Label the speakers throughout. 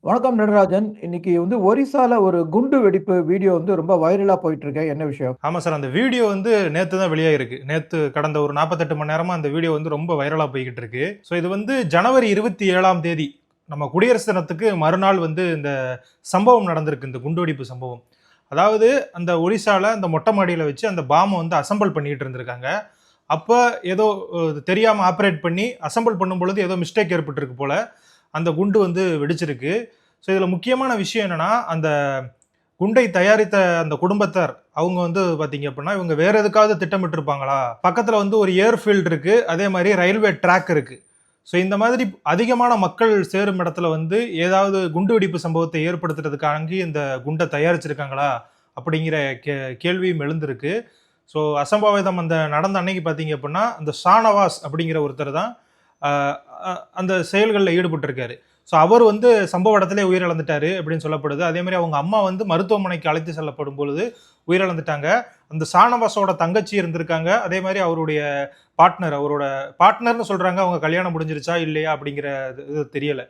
Speaker 1: வணக்கம் நடராஜன். இன்னைக்கு ஒரிசால ஒரு குண்டு வெடிப்பு வீடியோ ரொம்ப வைரலா போயிட்டு இருக்கு. என்ன விஷயம்?
Speaker 2: ஆமா சார். அந்த வீடியோ நேத்து தான் வெளியாயிருக்கு. நேத்து கடந்த ஒரு 48 மணி நேரமா அந்த வீடியோ ரொம்ப வைரலா போய்க்கிட்டு இருக்கு. ஸோ இது ஜனவரி 27ஆம் தேதி நம்ம குடியரசு தினத்துக்கு மறுநாள் இந்த சம்பவம் நடந்திருக்கு. இந்த குண்டுவெடிப்பு சம்பவம். அதாவது அந்த ஒரிசால அந்த மொட்டை மாடியில வச்சு அந்த பாம்ப அசெம்பிள் பண்ணிட்டு இருந்திருக்காங்க. அப்ப ஏதோ தெரியாம ஆப்பரேட் பண்ணி அசெம்பிள் பண்ணும்பொழுது ஏதோ மிஸ்டேக் ஏற்பட்டிருக்கு போல. அந்த குண்டு வெடிச்சிருக்கு. ஸோ இதுல முக்கியமான விஷயம் என்னன்னா, அந்த குண்டை தயாரித்த அந்த குடும்பத்தார் அவங்க பாத்தீங்க அப்படின்னா இவங்க வேற எதுக்காவது திட்டமிட்டு இருப்பாங்களா? பக்கத்துல ஒரு ஏர்ஃபீல்டு இருக்கு. அதே மாதிரி ரயில்வே ட்ராக் இருக்கு. ஸோ இந்த மாதிரி அதிகமான மக்கள் சேரும் இடத்துல ஏதாவது குண்டு வெடிப்பு சம்பவத்தை ஏற்படுத்துறதுக்காக இந்த குண்டை தயாரிச்சிருக்காங்களா அப்படிங்கிற கேள்வியும் எழுந்திருக்கு. ஸோ அசம்பாவிதம் அந்த நடந்த அன்னைக்கு பார்த்தீங்க அப்படின்னா அந்த ஷானவாஸ் அப்படிங்கிற ஒருத்தர் தான் அந்த செயல்களில் ஈடுபட்டிருக்காரு. ஸோ அவர் சம்பவ இடத்திலே உயிரிழந்துட்டாரு அப்படின்னு சொல்லப்படுது. அதே மாதிரி அவங்க அம்மா மருத்துவமனைக்கு அழைத்து செல்லப்படும் பொழுது உயிரிழந்துட்டாங்க. அந்த ஷானவாஸோட தங்கச்சி இருந்திருக்காங்க. அதே மாதிரி அவருடைய பார்ட்னர், அவரோட பார்ட்னர்னு சொல்றாங்க. அவங்க கல்யாணம் முடிஞ்சிருச்சா இல்லையா அப்படிங்கிற இது தெரியல.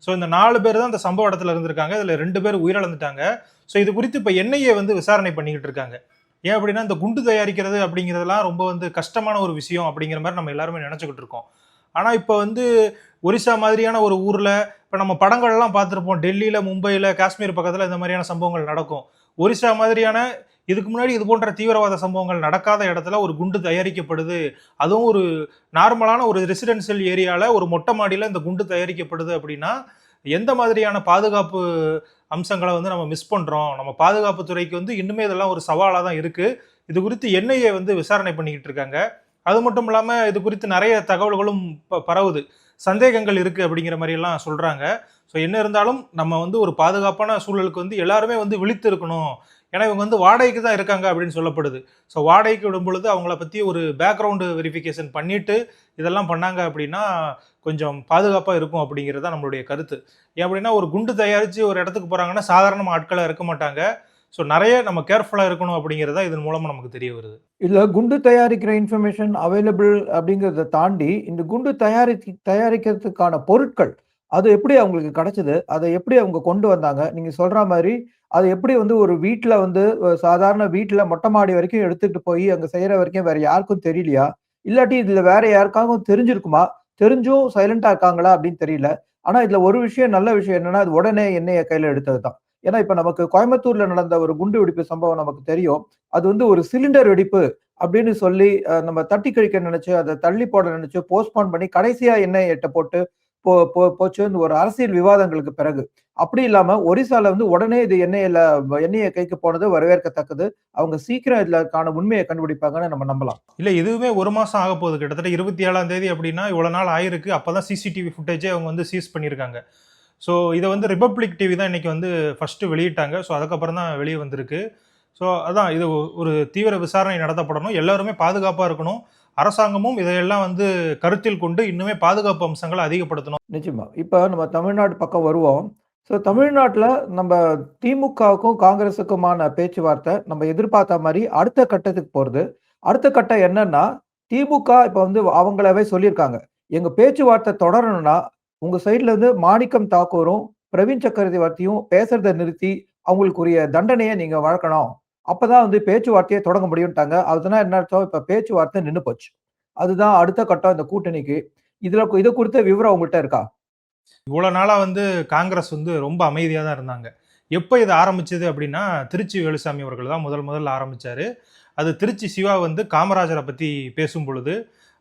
Speaker 2: ஸோ இந்த 4 பேர் தான் அந்த சம்பவ இடத்துல இருந்திருக்காங்க. இதுல 2 பேர் உயிரிழந்துட்டாங்க. ஸோ இது குறித்து இப்ப என்ஐஏ விசாரணை பண்ணிக்கிட்டு இருக்காங்க. ஏன் அப்படின்னா இந்த குண்டு தயாரிக்கிறது அப்படிங்கிறதுலாம் ரொம்ப கஷ்டமான ஒரு விஷயம் அப்படிங்கிற மாதிரி நம்ம எல்லாருமே நினைச்சுக்கிட்டு இருக்கோம். ஆனா இப்ப ஒரிசா மாதிரியான ஒரு ஊர்ல இப்ப நம்ம படங்கள்லாம் பார்த்திருப்போம். டெல்லியில, மும்பையில, காஷ்மீர் பக்கத்துல இந்த மாதிரியான சம்பவங்கள் நடக்கும். ஒரிசா மாதிரியான இதுக்கு முன்னாடி இது போன்ற தீவிரவாத சம்பவங்கள் நடக்காத இடத்துல ஒரு குண்டு தயாரிக்கப்படுது. அதுவும் ஒரு நார்மலான ஒரு ரெசிடென்சியல் ஏரியால ஒரு மொட்டை மாடியில இந்த குண்டு தயாரிக்கப்படுது அப்படின்னா, எந்த மாதிரியான பாதுகாப்பு அம்சங்கள நம்ம மிஸ் பண்றோம். நம்ம பாதுகாப்பு துறைக்கு இன்னுமே இதெல்லாம் ஒரு சவாலா தான் இருக்கு. இது குறித்து என்ஐஏ விசாரணை பண்ணிக்கிட்டு இருக்காங்க. அது மட்டும் இல்லாம இது குறித்து நிறைய தகவல்களும் பரவுது. சந்தேகங்கள் இருக்கு அப்படிங்கிற மாதிரி எல்லாம் சொல்றாங்க. ஸோ என்ன இருந்தாலும் நம்ம ஒரு பாதுகாப்பான சூழலுக்கு எல்லாருமே விழித்து இருக்கணும். ஏன்னா இவங்க வாடகைக்கு தான் இருக்காங்க அப்படின்னு சொல்லப்படுது. ஸோ வாடகைக்கு விடும் பொழுது அவங்கள பத்தி ஒரு பேக்ரவுண்டு வெரிஃபிகேஷன் பண்ணிட்டு இதெல்லாம் பண்ணாங்க அப்படின்னா கொஞ்சம் பாதுகாப்பா இருக்கும் அப்படிங்கிறது தான் நம்மளுடைய கருத்து. ஏன் அப்படின்னா ஒரு குண்டு தயாரிச்சு ஒரு இடத்துக்கு போறாங்கன்னா சாதாரண ஆட்களா இருக்க மாட்டாங்க. ஸோ நிறைய நம்ம கேர்ஃபுல்லா இருக்கணும் அப்படிங்கிறது தான் இதன் மூலமா நமக்கு தெரிய வருது.
Speaker 1: இல்ல குண்டு தயாரிக்கிற இன்ஃபர்மேஷன் அவைலபிள் அப்படிங்கிறத தாண்டி, இந்த குண்டு தயாரிக்கிறதுக்கான பொருட்கள், அது எப்படி அவங்களுக்கு கிடைச்சது? அத எப்படி அவங்க கொண்டு வந்தாங்க? நீங்க சொல்ற மாரி, அது எப்படி ஒரு வீட்ல சாதாரண வீட்ல மொட்டை மாடி வரைக்கும் எடுத்துட்டு போய் அங்க செய்ற வரைக்கும் வேற யாருக்கும் தெரியலையா? இல்லாட்டி இதுல வேற யாருக்காகவும் தெரிஞ்சிருக்குமா? தெரிஞ்சும் சைலன்ட்டா இருக்காங்களா? அப்படின்னு தெரியல. ஆனா இதுல ஒரு விஷயம் நல்ல விஷயம் என்னன்னா, அது உடனே எண்ணெய கையில எடுத்தது தான். ஏன்னா இப்ப நமக்கு கோயம்புத்தூர்ல நடந்த ஒரு குண்டு வெடிப்பு சம்பவம் நமக்கு தெரியும். அது ஒரு சிலிண்டர் வெடிப்பு அப்படின்னு சொல்லி நம்ம தட்டி கழிக்க நினைச்சு, அத தள்ளி போட நினைச்சு, போஸ்ட்போன் பண்ணி கடைசியா எண்ணெய் எட்ட போட்டு போச்சுன்னு ஒரு அரசியல் விவாதங்களுக்கு பிறகு. அப்படி இல்லாம ஒரிசால உடனே இது எண்ணெய கைக்கு போனது வரவேற்கத்தக்கது. அவங்க சீக்கிரம் இதுலக்கான உண்மைய கண்டுபிடிப்பாங்கன்னு நம்ம நம்பலாம்.
Speaker 2: இல்ல இதுவுமே 1 மாசம் ஆகப்போகுது. கிட்டத்தட்ட 27ஆம் தேதி அப்படின்னா, இவ்வளவு நாள் ஆயிருக்கு. அப்பதான் சிசிடிவி ஃபுட்டேஜே அவங்க சீஸ் பண்ணியிருக்காங்க. ஸோ இத ரிபப்ளிக் டிவி தான் இன்னைக்கு ஃபர்ஸ்ட் வெளியிட்டாங்க. ஸோ அதுக்கப்புறம் தான் வெளிய வந்திருக்கு. ஸோ அதான் இது ஒரு தீவிர விசாரணை நடத்தப்படணும். எல்லாருமே பாதுகாப்பா இருக்கணும். அரசாங்கமும் இதையெல்லாம் கருத்தில் கொண்டு இன்னுமே பாதுகாப்பு அம்சங்கள அதிகப்படுத்தணும்.
Speaker 1: நிச்சயமா. இப்ப நம்ம தமிழ்நாடு பக்கம் வருவோம். தமிழ்நாட்டுல நம்ம திமுகவுக்கும், காங்கிரஸுக்குமான பேச்சுவார்த்தை நம்ம எதிர்பார்த்த மாரி அடுத்த கட்டத்துக்கு போறது. அடுத்த கட்டம் என்னன்னா, திமுக இப்ப அவங்களாவே சொல்லியிருக்காங்க. எங்க பேச்சுவார்த்தை தொடரணும்னா, உங்க சைட்ல இருந்து மாணிக்கம் தாக்கூரும், பிரவீன் சக்கரவர்த்தியும் பேசுறத நிறுத்தி, அவங்களுக்குரிய தண்டனைய நீங்க வழங்கணும். அப்பதான் பேச்சுவார்த்தையே தொடங்க முடியும்ட்டாங்க. அதுனா என்ன அர்த்தம்? இப்ப பேச்சுவார்த்தை நின்னு போச்சு. அதுதான் அடுத்த கட்டம் இந்த கூட்டணிக்கு. இத குறித்த விவரம் உங்கள்ட்ட இருக்கா?
Speaker 2: இவ்வளவு நாளா காங்கிரஸ் ரொம்ப அமைதியா தான் இருந்தாங்க. எப்ப இது ஆரம்பிச்சது அப்படின்னா, திருச்சி வேலுசாமி அவர்கள் தான் முதல்ல ஆரம்பிச்சாரு. அது திருச்சி சிவா காமராஜர பத்தி பேசும் பொழுது,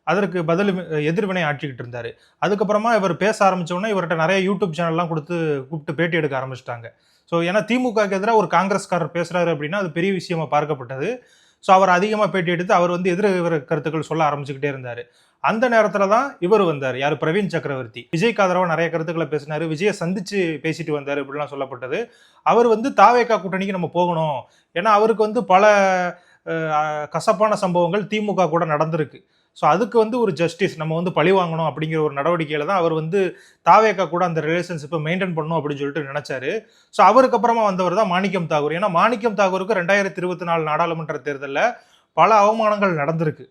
Speaker 2: அதற்கு பதில் எதிர்வினை ஆற்றிக்கிட்டு இருந்தாரு. அதுக்கப்புறமா இவர் பேச ஆரம்பிச்ச உடனே இவர்ட்ட நெறைய யூடியூப் சேனல்லாம் கூப்பிட்டு பேட்டி எடுக்க ஆரம்பிச்சுட்டாங்க. ஸோ ஏன்னா திமுகவுக்கு எதிரா ஒரு காங்கிரஸ்காரர் பேசுறாரு அப்படின்னா, அது பெரிய விஷயமா பார்க்கப்பட்டது. ஸோ அவர் அதிகமா பேட்டி எடுத்து அவர் எதிர் கருத்துக்கள் சொல்ல ஆரம்பிச்சுக்கிட்டே இருந்தாரு. அந்த நேரத்துல தான் இவர் வந்தாரு. யாரு? பிரவீன் சக்கரவர்த்தி. விஜய்க்கு ஆதரவா நெறைய கருத்துக்கள பேசினாரு. விஜய சந்திச்சு பேசிட்டு வந்தாரு இப்படிலாம் சொல்லப்பட்டது. அவர் தாவேகா கூட்டணிக்கு நம்ம போகணும். ஏன்னா அவருக்கு பல கசப்பான சம்பவங்கள் திமுக கூட நடந்திருக்கு. ஸோ அதுக்கு ஒரு ஜஸ்டிஸ் நம்ம பழி வாங்கணும் அப்படிங்கிற ஒரு நடவடிக்கையில தான் அவர் தாவேகா கூட அந்த ரிலேஷன்ஷிப்பை மெயின்டைன் பண்ணணும் அப்படின்னு சொல்லிட்டு நினைச்சாரு. ஸோ அவருக்கு அப்புறமா வந்தவர் தான் மாணிக்கம் தாகூர். ஏன்னா மாணிக்கம் தாகூருக்கு 2024 நாடாளுமன்ற தேர்தலில் பல அவமானங்கள் நடந்திருக்கு.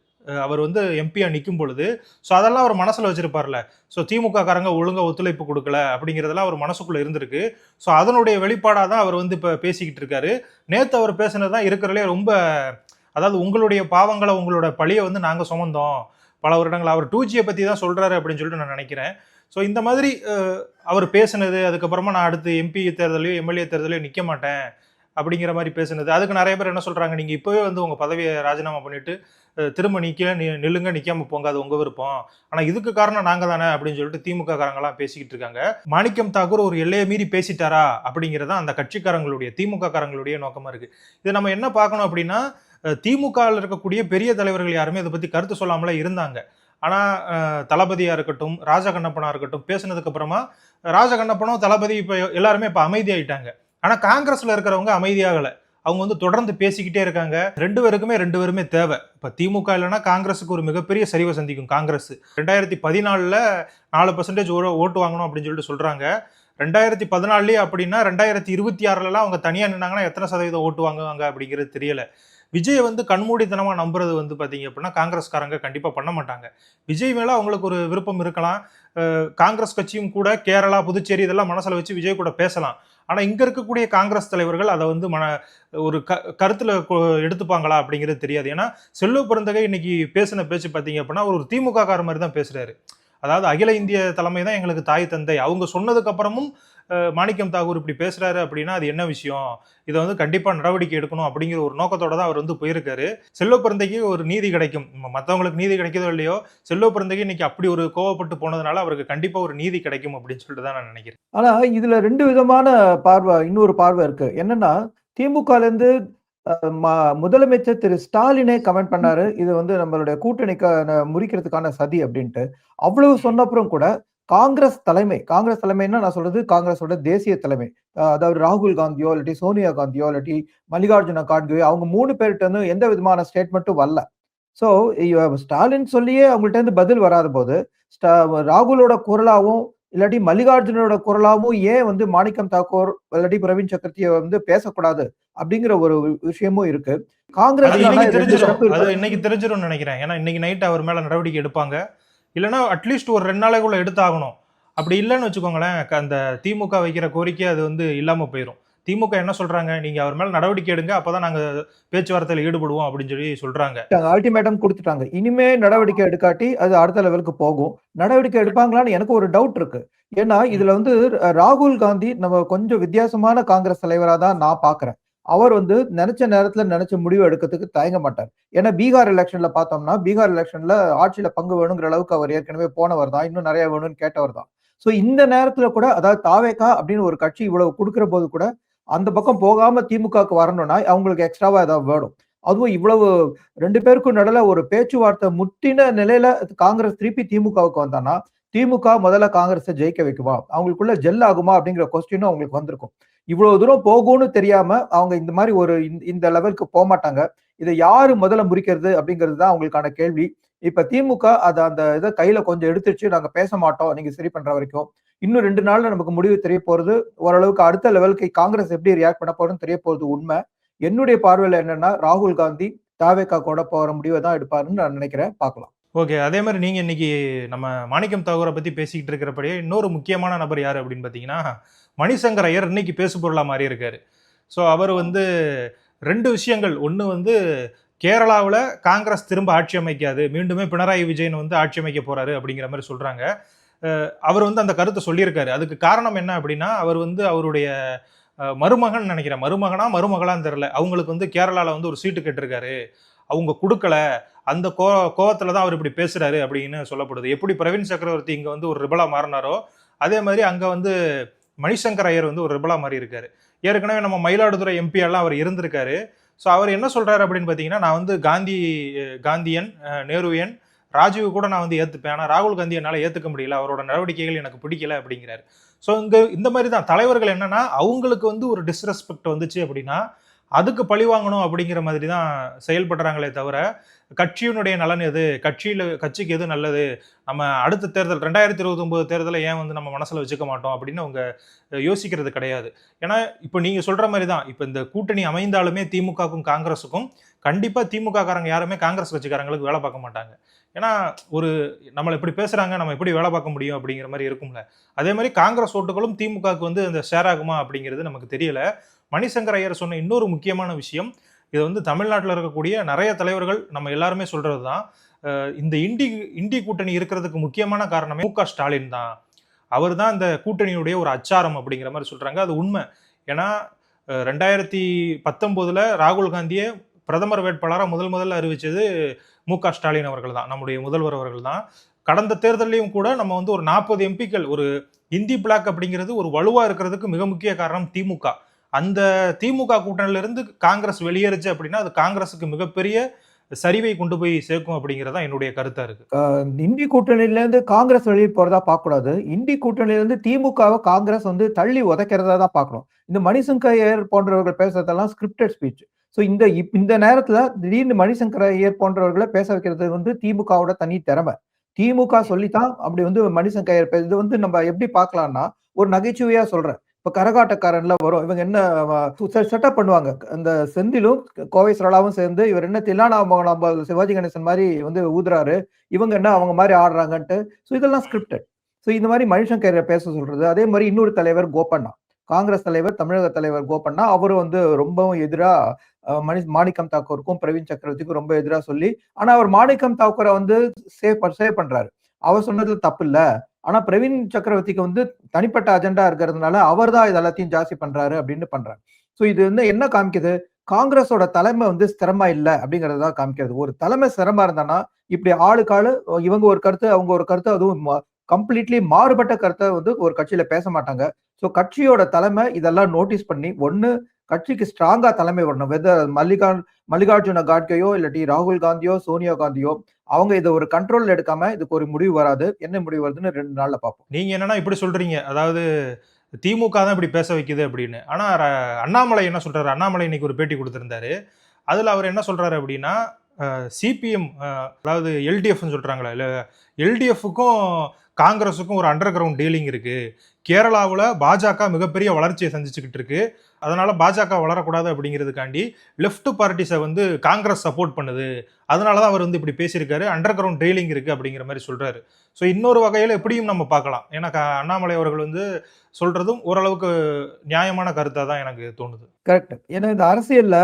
Speaker 2: அவர் வந்து எம்பியா நிற்கும் பொழுது, ஸோ அதெல்லாம் அவர் மனசுல வச்சிருப்பார்ல. ஸோ திமுக காரங்க ஒழுங்கா ஒத்துழைப்பு கொடுக்கல அப்படிங்கிறதெல்லாம் அவர் மனசுக்குள்ள இருந்திருக்கு. ஸோ அதனுடைய வெளிப்பாடா தான் அவர் வந்து இப்ப பேசிக்கிட்டு இருக்காரு. நேத்து அவர் பேசினது தான் இருக்கிறதுலே ரொம்ப, அதாவது உங்களுடைய பாவங்கள, உங்களோட பழிய வந்து நாங்க சுமந்தோம். பல வருடங்களா அவர் 2Gய பத்தி தான் சொல்றாரு அப்படின்னு சொல்லிட்டு நான் நினைக்கிறேன். ஸோ இந்த மாதிரி அவர் பேசினது, அதுக்கப்புறமா நான் அடுத்து எம்பி தேர்தலையோ, எம்எல்ஏ தேர்தலையோ நிக்க மாட்டேன் அப்படிங்கிற மாதிரி பேசினது. அதுக்கு நிறைய பேர் என்ன சொல்றாங்க, நீங்க இப்பவே வந்து உங்க பதவியை ராஜினாமா பண்ணிட்டு திரும்ப நில்லுங்க, நிக்காம போங்க, அது உங்க விருப்பம். ஆனா இதுக்கு காரணம் நாங்க தானே அப்படின்னு சொல்லிட்டு திமுக காரங்களாம் பேசிக்கிட்டு இருக்காங்க. மாணிக்கம் தாக்கூர் ஒரு எல்லையை மீறி பேசிட்டாரா அப்படிங்கிறதா அந்த கட்சிக்காரங்களுடைய, திமுக காரங்களுடைய நோக்கமா இருக்கு. இது நம்ம என்ன பார்க்கணும் அப்படின்னா, திமுகவில் இருக்கக்கூடிய பெரிய தலைவர்கள் யாருமே இதை பத்தி கருத்து சொல்லாமலே இருந்தாங்க. ஆனா தளபதியா இருக்கட்டும், ராஜகண்ணப்பனா இருக்கட்டும், பேசினதுக்கு அப்புறமா ராஜகண்ணப்பனும் தளபதி இப்ப எல்லாருமே இப்ப அமைதியாயிட்டாங்க. ஆனா காங்கிரஸ்ல இருக்கிறவங்க அமைதியாகல. அவங்க வந்து தொடர்ந்து பேசிக்கிட்டே இருக்காங்க. ரெண்டு பேருமே தேவை. இப்ப திமுக இல்லைன்னா காங்கிரஸுக்கு ஒரு மிகப்பெரிய சரிவை சந்திக்கும் காங்கிரஸ். 2014ல 4% ஓட்டு வாங்கணும் அப்படின்னு சொல்லிட்டு சொல்றாங்க. 2014 அப்படின்னா 2026 அவங்க தனியா நின்னாங்கன்னா எத்தனை சதவீதம் ஓட்டு வாங்குவாங்க அப்படிங்கிறது தெரியல. விஜய் வந்து கண்மூடித்தனமா நம்புறது வந்து பாத்தீங்க அப்படின்னா காங்கிரஸ்காரங்க கண்டிப்பா பண்ண மாட்டாங்க. விஜய் மேல அவங்களுக்கு ஒரு விருப்பம் இருக்கலாம். காங்கிரஸ் கட்சியும் கூட கேரளா, புதுச்சேரி இதெல்லாம் மனசுல வச்சு விஜய் கூட பேசலாம். ஆனா இங்க இருக்கக்கூடிய காங்கிரஸ் தலைவர்கள் அதை வந்து ஒரு கருத்துல எடுத்துப்பாங்களா அப்படிங்கிறது தெரியாது. ஏன்னா செல்வ பெருந்தகை இன்னைக்கு பேசின பேச்சு பாத்தீங்க அப்படின்னா ஒரு திமுக கார மாதிரி தான் பேசுறாரு. அதாவது அகில இந்திய தலைமை தான் எங்களுக்கு தாய் தந்தை, அவங்க சொன்னதுக்கு அப்புறமும் மாணிக்கம் தாகூர் இப்படி பேசுறாரு அப்படின்னா அது என்ன விஷயம், இதை வந்து கண்டிப்பா நடவடிக்கை எடுக்கணும் அப்படிங்கிற ஒரு நோக்கத்தோட தான் அவர் வந்து போயிருக்காரு. செல்வ பிறந்தைக்கு ஒரு நீதி கிடைக்கும், மற்றவங்களுக்கு நீதி கிடைக்கிறதோ இல்லையோ, செல்வ பிறந்தைக்கு இன்னைக்கு அப்படி ஒரு கோவப்பட்டு போனதுனால அவருக்கு கண்டிப்பா ஒரு நீதி கிடைக்கும் அப்படின்னு சொல்லிட்டு தான் நான் நினைக்கிறேன்.
Speaker 1: ஆனா இதுல 2 விதமான பார்வை, இன்னொரு பார்வை இருக்கு. என்னன்னா, திமுகல இருந்து முதலமைச்சர் திரு ஸ்டாலினே கமெண்ட் பண்ணாரு, இது வந்து நம்மளுடைய கூட்டணிக்கான முறிக்கிறதுக்கான சதி அப்படின்ட்டு. அவ்வளவு சொன்னப்புறம் கூட காங்கிரஸ் தலைமைன்னா நான் சொல்றது காங்கிரஸோட தேசிய தலைமை, அதாவது ராகுல் காந்தியோ இல்லாட்டி சோனியா காந்தியோ இல்லாட்டி மல்லிகார்ஜுன கார்கேயோ, அவங்க 3 பேர்கிட்ட இருந்து எந்த விதமான ஸ்டேட்மெண்ட்டும் வரல. சோ ஸ்டாலின் சொல்லியே அவங்கள்ட்ட இருந்து பதில் வராத போது ராகுலோட குரலாவும் இல்லாட்டி மல்லிகார்ஜுனோட குரலாவும் ஏன் வந்து மாணிக்கம் தாக்கூர் இல்லாட்டி பிரவீன் சக்கரவர்த்தியை வந்து பேசக்கூடாது அப்படிங்கிற ஒரு விஷயமும் இருக்கு. காங்கிரஸ்
Speaker 2: இன்னைக்கு தெரிஞ்சிடும் நினைக்கிறேன். ஏன்னா இன்னைக்கு நைட் அவர் மேல நடவடிக்கை எடுப்பாங்க. இல்லைன்னா அட்லீஸ்ட் ஒரு 2 நாளைக்குள்ள எடுத்தாகணும். அப்படி இல்லைன்னு வச்சுக்கோங்களேன், அந்த திமுக வைக்கிற கோரிக்கை அது வந்து இல்லாம போயிடும். திமுக என்ன சொல்றாங்க, நீங்க அவர் மேல நடவடிக்கை எடுங்க, அப்பதான் நாங்க பேச்சுவார்த்தையில ஈடுபடுவோம் அப்படின்னு சொல்லி சொல்றாங்க.
Speaker 1: அல்டிமேட்டம் கொடுத்துட்டாங்க. இனிமே நடவடிக்கை எடுக்காட்டி அது அடுத்த லெவலுக்கு போகும். நடவடிக்கை எடுப்பாங்களான்னு எனக்கு ஒரு டவுட் இருக்கு. ஏன்னா இதுல வந்து ராகுல் காந்தி நம்ம கொஞ்சம் வித்தியாசமான காங்கிரஸ் தலைவரா தான் நான் பாக்குறேன். அவர் வந்து நினைச்ச நேரத்துல நினைச்ச முடிவு எடுக்கிறதுக்கு தயங்க மாட்டார். ஏன்னா பீகார் எலெக்ஷன்ல பார்த்தோம்னா, பீகார் எலெக்ஷன்ல ஆட்சியில பங்கு வேணுங்கிற அளவுக்கு அவர் ஏற்கனவே போனவர் தான், இன்னும் நிறைய வேணும்னு கேட்டவர் தான். சோ இந்த நேரத்துல கூட, அதாவது தாவேகா அப்படின்னு ஒரு கட்சி இவ்வளவு கொடுக்கிற போது கூட அந்த பக்கம் போகாம திமுகவுக்கு வரணும்னா அவங்களுக்கு எக்ஸ்ட்ராவா ஏதாவது வேணும். அதுவும் இவ்வளவு 2 பேருக்கும் நடுல ஒரு பேச்சுவார்த்தை முட்டின நிலையில காங்கிரஸ் திருப்பி திமுகவுக்கு வந்தானா, திமுக முதல்ல காங்கிரஸை ஜெயிக்க வைக்குமா, அவங்களுக்குள்ள ஜெல் ஆகுமா அப்படிங்கிற கொஸ்டினும் அவங்களுக்கு வந்திருக்கும். இவ்வளவு தூரம் போகும்னு தெரியாம அவங்க இந்த மாதிரி ஒரு இந்த லெவலுக்கு போக மாட்டாங்க. இதை யாரு முதல்ல முறிக்கிறது அப்படிங்கிறது தான் அவங்களுக்கான கேள்வி. இப்ப திமுக அந்த இதை கையில கொஞ்சம் எடுத்துச்சு, நாங்க பேச மாட்டோம் நீங்க சரி பண்ற வரைக்கும். இன்னும் 2 நாள்ல நமக்கு முடிவு தெரிய போறது. ஓரளவுக்கு அடுத்த லெவலுக்கு காங்கிரஸ் எப்படி ரியாக்ட் பண்ண போறதுன்னு தெரிய போறது உண்மை. என்னுடைய பார்வையில என்னன்னா, ராகுல் காந்தி தாவேகா கூட போற முடிவை தான் எடுப்பாருன்னு நான் நினைக்கிறேன். பார்க்கலாம்.
Speaker 2: ஓகே, அதே மாதிரி நீங்க இன்னைக்கு நம்ம மாணிக்கம் தாகூரை பத்தி பேசிக்கிட்டு இருக்கிறபடியே இன்னொரு முக்கியமான நபர் யாரு அப்படின்னு பாத்தீங்கன்னா, மணிசங்கர் ஐயர் இன்னைக்கு பேசு பொருளா மாறி இருக்காரு. ஸோ அவர் வந்து 2 விஷயங்கள், ஒன்று வந்து கேரளாவில் காங்கிரஸ் திரும்ப ஆட்சி அமைக்காது, மீண்டுமே பினராயி விஜயன் வந்து ஆட்சி அமைக்க போறாரு அப்படிங்கிற மாதிரி சொல்றாங்க. அவர் வந்து அந்த கருத்தை சொல்லியிருக்காரு. அதுக்கு காரணம் என்ன அப்படின்னா, அவர் வந்து அவருடைய மருமகன் நினைக்கிறேன், மருமகளான்னு தெரியல, அவங்களுக்கு வந்து கேரளாவில் வந்து ஒரு சீட்டு கேட்டிருக்காரு, அவங்க கொடுக்கல, அந்த கோவத்துல தான் அவர் இப்படி பேசுறாரு அப்படின்னு சொல்லப்படுது. எப்படி பிரவீன் சக்கரவர்த்தி இங்க வந்து ஒரு ரிபலா மாறினாரோ, அதே மாதிரி அங்க வந்து மணிசங்கர் ஐயர் வந்து ஒரு ரிபலா மாறி இருக்காரு. ஏற்கனவே நம்ம மயிலாடுதுறை எம்பி எல்லாம் அவர் இருந்திருக்காரு. ஸோ அவர் என்ன சொல்றாரு அப்படின்னு பார்த்தீங்கன்னா, நான் வந்து காந்தியன், நேருவியன், ராஜீவ் கூட நான் வந்து ஏற்றுப்பேன், ஆனால் ராகுல் காந்தி என்னால் ஏற்றுக்க முடியல, அவரோட நடவடிக்கைகள் எனக்கு பிடிக்கல அப்படிங்கிறாரு. ஸோ இந்த மாதிரி தான் தலைவர்கள் என்னன்னா, அவங்களுக்கு வந்து ஒரு டிஸ்ரெஸ்பெக்ட் வந்துச்சு அப்படின்னா அதுக்கு பழி வாங்கணும் அப்படிங்கிற மாதிரி தான் செயல்படுறாங்களே தவிர, கட்சியினுடைய நலன் எது, கட்சிக்கு எது நல்லது, நம்ம அடுத்த தேர்தல் 2029 தேர்தலை ஏன் வந்து நம்ம மனசுல வச்சுக்க மாட்டோம் அப்படின்னு அவங்க யோசிக்கிறது கிடையாது. ஏன்னா இப்போ நீங்க சொல்ற மாதிரி தான், இப்போ இந்த கூட்டணி அமைந்தாலுமே திமுகவுக்கும் காங்கிரஸுக்கும் கண்டிப்பா திமுக காரங்க யாருமே காங்கிரஸ் கட்சிக்காரங்களுக்கு வேலை பார்க்க மாட்டாங்க. ஏன்னா ஒரு நம்மள இப்படி பேசுறாங்க, நம்ம எப்படி வேலை பார்க்க முடியும் அப்படிங்கிற மாதிரி இருக்கும்ல. அதே மாதிரி காங்கிரஸ் ஓட்டுகளும் திமுகவுக்கு வந்து அந்த ஷேர் ஆகுமா அப்படிங்கிறது நமக்கு தெரியல. மணிசங்கர் ஐயர் சொன்ன இன்னொரு முக்கியமான விஷயம், இது வந்து தமிழ்நாட்டில் இருக்கக்கூடிய நிறைய தலைவர்கள் நம்ம எல்லாருமே சொல்றது தான். இந்த இண்டி கூட்டணி இருக்கிறதுக்கு முக்கியமான காரணமே மு க ஸ்டாலின் தான். அவர் தான் இந்த கூட்டணியுடைய ஒரு அச்சாரம் அப்படிங்கிற மாதிரி சொல்றாங்க. அது உண்மை. ஏன்னா 2019 ராகுல் காந்தியை பிரதமர் வேட்பாளராக முதல்ல அறிவிச்சது மு க ஸ்டாலின் அவர்கள் தான், நம்முடைய முதல்வர் அவர்கள் தான். கடந்த தேர்தலையும் கூட நம்ம வந்து ஒரு 40 எம்பிக்கள், ஒரு இந்தி பிளாக் அப்படிங்கிறது ஒரு வலுவா இருக்கிறதுக்கு மிக முக்கிய காரணம் திமுக. அந்த திமுக கூட்டணியில இருந்து காங்கிரஸ் வெளியேறுச்சு அப்படின்னா அது காங்கிரஸுக்கு மிகப்பெரிய சரிவை கொண்டு போய் சேர்க்கும் அப்படிங்கறதா என்னுடைய கருத்தா இருக்கு.
Speaker 1: இந்தி கூட்டணியில இருந்து காங்கிரஸ் வெளியே போறதா பார்க்க கூடாது. இந்தி கூட்டணியில இருந்து திமுகவை காங்கிரஸ் வந்து தள்ளி உதைக்கிறதா தான் பார்க்கணும். இந்த மணிசங்கர் ஐயர் போன்றவர்கள் பேசுறதெல்லாம் ஸ்கிரிப்டட் ஸ்பீச். ஸோ இந்த நேரத்துல திடீர்னு மணிசங்கர் ஐயர் போன்றவர்களை பேச வைக்கிறது வந்து திமுகவோட தனி திறமை. திமுக சொல்லித்தான் அப்படி வந்து மணிசங்கர் ஐயர் இது வந்து நம்ம எப்படி பார்க்கலாம்னா, ஒரு நகைச்சுவையா சொல்றேன். இப்ப கரகாட்டக்காரன்ல வரும். இவங்க என்ன செட்டப் பண்ணுவாங்க. அந்த செந்திலும் கோவை சரளாவும் சேர்ந்து இவர் என்ன தில்லானா நம்ம சிவாஜி கணேசன் மாதிரி வந்து ஊதுறாரு, இவங்க என்ன அவங்க மாதிரி ஆடுறாங்கன்ட்டு. ஸோ இதெல்லாம் ஸ்கிரிப்டட். ஸோ இந்த மாதிரி மணிசங்கர் பேச சொல்றது. அதே மாதிரி இன்னொரு தலைவர் கோபண்ணா, காங்கிரஸ் தலைவர், தமிழக தலைவர் கோபண்ணா, அவரும் வந்து ரொம்பவும் எதிரா மாணிக்கம் தாக்கூருக்கும் பிரவீன் சக்கரவர்த்திக்கும் ரொம்ப எதிரா சொல்லி, ஆனா அவர் மாணிக்கம் தாக்கூரை வந்து சேவ் பண்றாரு. அவர் சொன்னதுல தப்பு இல்ல. ஆனா பிரவீன் சக்கரவர்த்திக்கு வந்து தனிப்பட்ட அஜெண்டா இருக்கிறதுனால அவர் தான் இது எல்லாத்தையும் ஜாஸ்தி பண்றாரு அப்படின்னு பண்றாரு. ஸோ இது வந்து என்ன காமிக்குது? காங்கிரஸோட தலைமை வந்து ஸ்திரமா இல்ல அப்படிங்கறத காமிக்கிறது. ஒரு தலைமை ஸ்திரமா இருந்தானா இப்படி ஆளுக்கு ஆளு இவங்க ஒரு கருத்து, அவங்க ஒரு கருத்து, அதுவும் கம்ப்ளீட்லி மாறுபட்ட கருத்தை வந்து ஒரு கட்சியில பேச மாட்டாங்க. ஸோ கட்சியோட தலைமை இதெல்லாம் நோட்டீஸ் பண்ணி ஒண்ணு கட்சிக்கு ஸ்ட்ராங்கா தலைமை வரணும். வெதர் மல்லிகார்ஜுன காட்கேயோ இல்லாட்டி ராகுல் காந்தியோ சோனியா காந்தியோ அவங்க இதை ஒரு கண்ட்ரோல் எடுக்காம இதுக்கு ஒரு முடிவு வராது. என்ன முடிவு வருதுன்னு 2 நாள்ல பார்ப்போம்.
Speaker 2: நீங்க என்னன்னா இப்படி சொல்றீங்க, அதாவது திமுக தான் இப்படி பேச வைக்குது அப்படின்னு. ஆனா அண்ணாமலை என்ன சொல்றாரு? அண்ணாமலை இன்னைக்கு ஒரு பேட்டி கொடுத்திருந்தாரு. அதுல அவர் என்ன சொல்றாரு அப்படின்னா, சிபிஎம் அதாவது எல்டிஎஃப்னு சொல்றாங்களா, இல்ல எல்டிஎஃப்க்கும் காங்கிரஸுக்கும் ஒரு அண்டர் கிரவுண்ட் டீலிங் இருக்கு. கேரளாவில் பாஜக மிகப்பெரிய வளர்ச்சியை சந்திச்சுக்கிட்டு இருக்கு. அதனால பாஜக வளரக்கூடாது அப்படிங்கிறதுக்காண்டி லெஃப்ட் பார்ட்டிஸை வந்து காங்கிரஸ் சப்போர்ட் பண்ணுது. அதனாலதான் அவர் வந்து இப்படி பேசியிருக்காரு. அண்டர் கிரவுண்ட் டீலிங் இருக்கு அப்படிங்கிற மாதிரி சொல்றாரு. ஸோ இன்னொரு வகையில் எப்படியும் நம்ம பார்க்கலாம். ஏன்னா அண்ணாமலை அவர்கள் வந்து சொல்றதும் ஓரளவுக்கு நியாயமான கருத்தா தான் எனக்கு தோணுது.
Speaker 1: கரெக்ட். ஏன்னா இந்த அரசியல்ல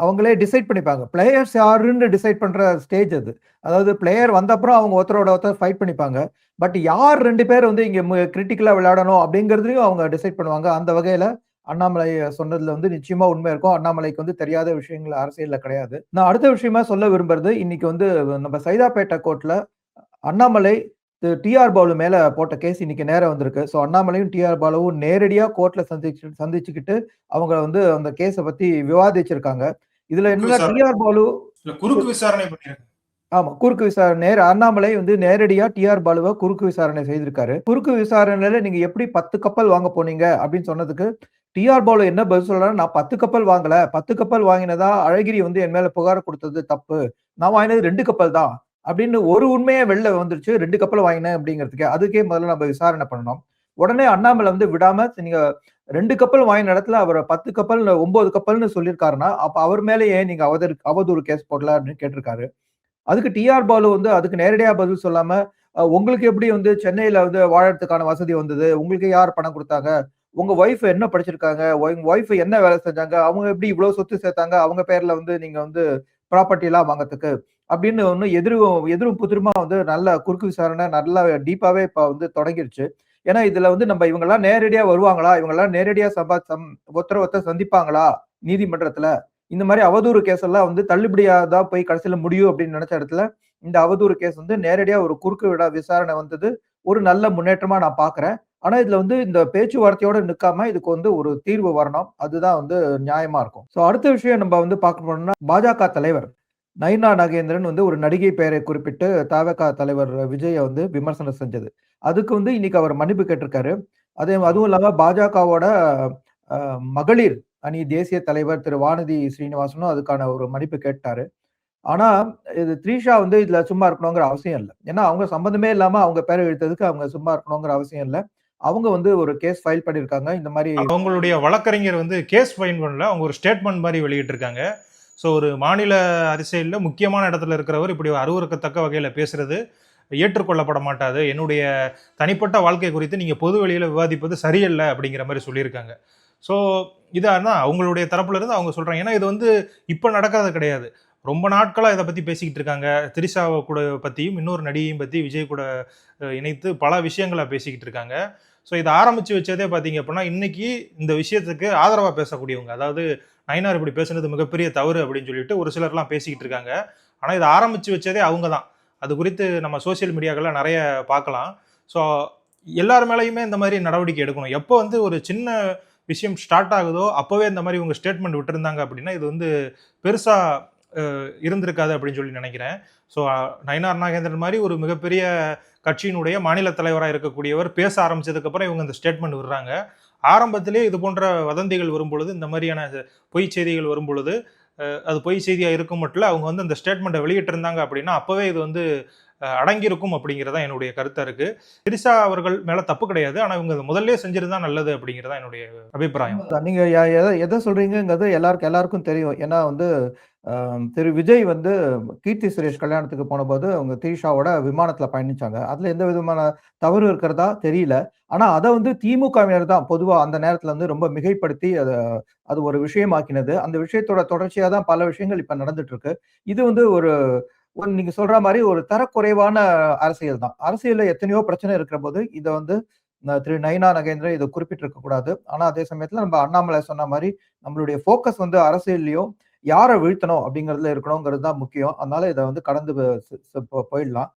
Speaker 1: அவங்களே டிசைட் பண்ணிப்பாங்க. பிளேயர்ஸ் யாருன்னு டிசைட் பண்ற ஸ்டேஜ் அது. அதாவது பிளேயர் வந்த அப்புறம் அவங்க ஒருத்தரோட ஒருத்தர் ஃபைட் பண்ணிப்பாங்க. பட் யார் 2 பேர் வந்து இங்க கிரிட்டிக்கலா விளையாடணும் அப்படிங்கிறதையும் அவங்க டிசைட் பண்ணுவாங்க. அந்த வகையில அண்ணாமலை சொன்னதுல வந்து நிச்சயமா உண்மை இருக்கும். அண்ணாமலைக்கு வந்து தெரியாத விஷயங்கள் அரசியல்ல கிடையாது. நான் அடுத்த விஷயமா சொல்ல விரும்புறது, இன்னைக்கு வந்து நம்ம சைதாப்பேட்டை கோர்ட்ல அண்ணாமலை டிஆர் பாலு மேல போட்ட கேஸ் இன்னைக்கு நேரம் வந்திருக்கு. ஸோ அண்ணாமலையும் டிஆர் பாலுவும் நேரடியா கோர்ட்ல சந்திச்சுக்கிட்டு அவங்க வந்து அந்த கேஸை பத்தி விவாதிச்சிருக்காங்க. இதுல என்ன டிஆர் பாலு
Speaker 2: குறுக்கு விசாரணை பண்ணிருக்காங்க.
Speaker 1: ஆமா, குறுக்கு விசாரணை. அண்ணாமலை வந்து நேரடியா டிஆர் பாலுவை குறுக்கு விசாரணை செய்திருக்காரு. குறுக்கு விசாரணையில நீங்க எப்படி 10 கப்பல் வாங்க போனீங்க அப்படின்னு சொன்னதுக்கு டிஆர் பாலு என்ன பதில் சொல்றாரு? நான் 10 கப்பல் வாங்கல. 10 கப்பல் வாங்கினதா அழகிரி வந்து என் மேல புகார் கொடுத்தது தப்பு. நான் வாங்கினது 2 கப்பல் தான் அப்படின்னு ஒரு உண்மையே வெளில வந்துருச்சு. 2 கப்பல் வாங்கினேன் அப்படிங்கிறதுக்கு. அதுக்கே முதல்ல நம்ம விசாரணை பண்ணணும். உடனே அண்ணாமலை வந்து விடாம நீங்க 2 கப்பல் வாங்கின இடத்துல அவர் 10 கப்பல் 9 கப்பல்னு சொல்லியிருக்காருன்னா அப்ப அவர் மேலே ஏன் நீங்க அவதூறு கேஸ் போடல அப்படின்னு கேட்டிருக்காரு. அதுக்கு டிஆர் பாலு வந்து அதுக்கு நேரடியா பதில் சொல்லாம, உங்களுக்கு எப்படி வந்து சென்னையில வந்து வாழறதுக்கான வசதி வந்தது? உங்களுக்கு யார் பணம் கொடுத்தாங்க? உங்க ஒய்ஃப் என்ன படிச்சிருக்காங்க? உங்க ஒய்ஃப் என்ன வேலை செஞ்சாங்க? அவங்க எப்படி இவ்வளவு சொத்து சேர்த்தாங்க? அவங்க பேர்ல வந்து நீங்க வந்து ப்ராப்பர்ட்டி எல்லாம் வாங்கறதுக்கு அப்படின்னு ஒண்ணு எதிரும் புதிருமா வந்து நல்ல குறுக்கு விசாரணை நல்லா டீப்பாவே இப்ப வந்து தொடங்கிருச்சு. ஏன்னா இதுல வந்து நம்ம இவங்கெல்லாம் நேரடியா வருவாங்களா? இவங்கெல்லாம் நேரடியா ஒருத்தர் சந்திப்பாங்களா நீதிமன்றத்துல? இந்த மாதிரி அவதூறு கேஸ் எல்லாம் வந்து தள்ளுபடியாதான் போய் கடைசியில முடியும் அப்படின்னு நினைச்ச இடத்துல இந்த அவதூறு கேஸ் வந்து நேரடியா ஒரு குறுக்கு விசாரணை வந்தது ஒரு நல்ல முன்னேற்றமா நான் பாக்குறேன். ஆனா இதுல வந்து இந்த பேச்சுவார்த்தையோட நிக்காம இதுக்கு வந்து ஒரு தீர்வு வரணும். அதுதான் வந்து நியாயமா இருக்கும். சோ அடுத்த விஷயம் நம்ம வந்து பார்க்க போனோம்னா, பாஜக தலைவர் நயினா நாகேந்திரன் வந்து ஒரு நடிகை பெயரை குறிப்பிட்டு தவக தலைவர் விஜய வந்து விமர்சனம் செஞ்சது. அதுக்கு வந்து இன்னைக்கு அவர் மன்னிப்பு கேட்டிருக்காரு. அதுவும் இல்லாம பாஜகவோட மகளிர் அணி தேசிய தலைவர் திரு வானதி ஸ்ரீனிவாசனும் அதுக்கான ஒரு மன்னிப்பு கேட்டாரு. ஆனா, இது த்ரிஷா வந்து இதுல சும்மா இருக்கணுங்கிற அவசியம் இல்ல. ஏன்னா, அவங்க சம்பந்தமே இல்லாம அவங்க பேர இழுத்ததுக்கு அவங்க சும்மா இருக்கணுங்கிற அவசியம் இல்ல. அவங்க வந்து ஒரு கேஸ் ஃபைல் பண்ணியிருக்காங்க. இந்த மாரி
Speaker 2: அவங்களுடைய வழக்கறிஞர் வந்து கேஸ் ஃபைல் பண்ணல. அவங்க ஒரு ஸ்டேட்மெண்ட் மாரி வெளியிட்டிருக்காங்க. ஸோ ஒரு மாநில அரசியல்ல முக்கியமான இடத்துல இருக்கிறவர் இப்படி அருவருக்கத்தக்க வகையில பேசுறது ஏற்றுக்கொள்ளப்பட மாட்டாது. என்னுடைய தனிப்பட்ட வாழ்க்கை குறித்து நீங்க பொது வெளியில விவாதிப்பது சரியல்ல அப்படிங்கிற மாரி சொல்லியிருக்காங்க. ஸோ இது ஆனா அவங்களுடைய தரப்புல இருந்து அவங்க சொல்றாங்க. ஏன்னா இது வந்து இப்ப நடக்கிறது கிடையாது. ரொம்ப நாட்களா இத பத்தி பேசிக்கிட்டு இருக்காங்க. திரிஷாவ கூட பத்தியும், இன்னொரு நடிகையும் பத்தி விஜய் கூட இணைத்து பல விஷயங்கள பேசிக்கிட்டு இருக்காங்க. ஸோ இத ஆரம்பிச்சு வச்சதே பார்த்தீங்க அப்படின்னா, இன்னைக்கு இந்த விஷயத்துக்கு ஆதரவா பேசக்கூடியவங்க. அதாவது நயினார் இப்படி பேசுனது மிகப்பெரிய தவறு அப்படின்னு சொல்லிட்டு ஒரு சிலர்லாம் பேசிக்கிட்டு இருக்காங்க. ஆனா இத ஆரம்பிச்சு வச்சதே அவங்க தான். அது குறித்து நம்ம சோசியல் மீடியாக்கள்ல நெறைய பார்க்கலாம். ஸோ எல்லார் மேலயுமே இந்த மாரி நடவடிக்கை எடுக்கணும். எப்போ வந்து ஒரு சின்ன விஷயம் ஸ்டார்ட் ஆகுதோ, அப்பவே இந்த மாரி இவங்க ஸ்டேட்மெண்ட் விட்டிருந்தாங்க அப்படின்னா, இது வந்து பெருசா இருந்திருக்காது அப்படின்னு சொல்லி நினைக்கிறேன். ஸோ நயினார் நாகேந்திரன் மாரி ஒரு மிகப்பெரிய கட்சியினுடைய மாநில தலைவரா இருக்கக்கூடியவர் பேச ஆரம்பிச்சதுக்கு அப்புறம் இவங்க இந்த ஸ்டேட்மெண்ட் விடுறாங்க. ஆரம்பத்திலே இது போன்ற வதந்திகள் வரும்பொழுது, இந்த மாரியான பொய் செய்திகள் வரும்பொழுது, அது பொய் செய்தியா இருக்கும் மட்டும் இல்ல, அவங்க வந்து அந்த ஸ்டேட்மெண்ட்ட வெளியிட்டிருந்தாங்க அப்படின்னா, அப்பவே இது வந்து அடங்கியிருக்கும் அப்படிங்கிறது தான் என்னுடைய கருத்தா இருக்கு. திரிஷா அவர்கள் மேல தப்பு கிடையாது. ஆனா இவங்க அத முதல்லயே செஞ்சிருந்தா நல்லது அப்படிங்கிறது தான் என்னுடைய அபிப்பிராயம்.
Speaker 1: உண்மதான். நீங்க எத சொல்றீங்கங்கிறது எல்லாருக்கும் தெரியும். ஏன்னா வந்து அ திரு விஜய் வந்து கீர்த்தி சுரேஷ் கல்யாணத்துக்கு போனபோது, அவங்க திரிஷாவோட விமானத்தில பயணிச்சாங்க. அதுல எந்த விதமான தவறு இருக்கிறதா தெரியல. ஆனா அத வந்து திமுகவினர் தான் பொதுவா அந்த நேரத்துல வந்து ரொம்ப மிகைப்படுத்தி அது ஒரு விஷயமாக்கினது. அந்த விஷயத்தோட தொடர்ச்சியா தான் பல விஷயங்கள் இப்ப நடந்துட்டு இருக்கு. இது வந்து ஒரு நீங்க சொல்ற மாரி ஒரு தரக்குறைவான அரசியல் தான். அரசியல்ல எத்தனையோ பிரச்சனை இருக்கிறபோது, இத வந்து திரு நயினா நாகேந்திரன் இத குறிப்பிட்டிருக்க கூடாது. ஆனா அதே சமயத்துல நம்ம அண்ணாமலை சொன்ன மாரி, நம்மளுடைய ஃபோக்கஸ் வந்து அரசியல்லயும் யார வீழ்த்தணும் அப்படிங்கிறதுல இருக்கணுங்கிறது தான் முக்கியம். அதனால இத வந்து கடந்து போயிடலாம்.